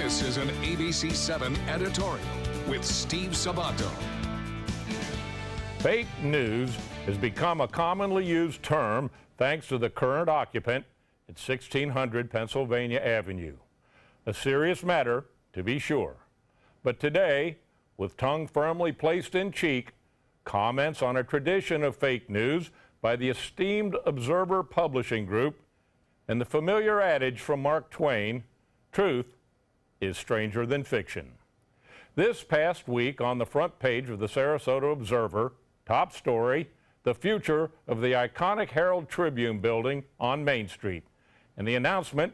This is an ABC7 editorial with Steve Sabato. Fake news has become a commonly used term thanks to the current occupant at 1600 Pennsylvania Avenue. A serious matter, to be sure. But today, with tongue firmly placed in cheek, comments on a tradition of fake news by the esteemed Observer Publishing Group, and the familiar adage from Mark Twain, truth is stranger than fiction. This past week on the front page of the Sarasota Observer, top story, the future of the iconic Herald Tribune building on Main Street, and the announcement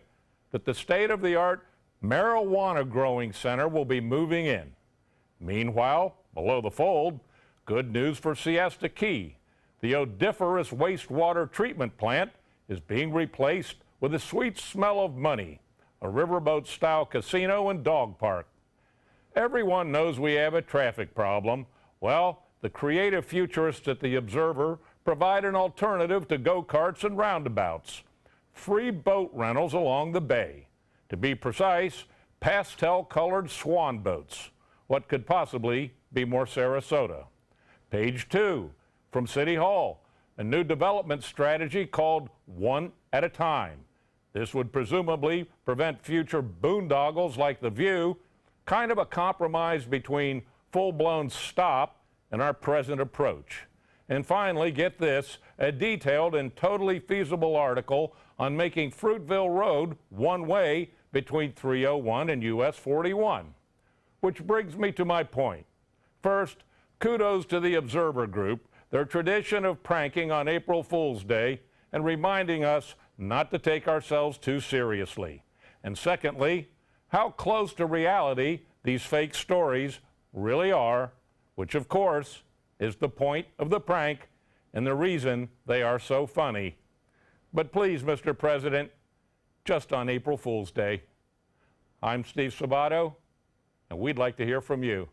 that the state-of-the-art marijuana growing center will be moving in. Meanwhile, below the fold, good news for Siesta Key. The odoriferous wastewater treatment plant is being replaced with a sweet smell of money, a riverboat-style casino and dog park. Everyone knows we have a traffic problem. Well, the creative futurists at the Observer provide an alternative to go-karts and roundabouts. Free boat rentals along the bay. To be precise, pastel-colored swan boats. What could possibly be more Sarasota? Page 2, from City Hall, a new development strategy called One at a Time. This would presumably prevent future boondoggles like The View, kind of a compromise between full-blown stop and our present approach. And finally, get this, a detailed and totally feasible article on making Fruitville Road one-way between 301 and US 41. Which brings me to my point. First, kudos to the Observer Group, their tradition of pranking on April Fool's Day and reminding us not to take ourselves too seriously. And secondly, how close to reality these fake stories really are, which of course is the point of the prank and the reason they are so funny. But please, Mr. President, just on April Fool's Day. I'm Steve Sabato, and we'd like to hear from you.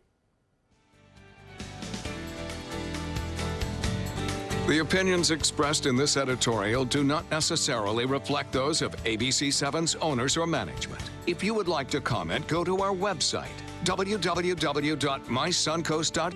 The opinions expressed in this editorial do not necessarily reflect those of ABC7's owners or management. If you would like to comment, go to our website, www.mysuncoast.com.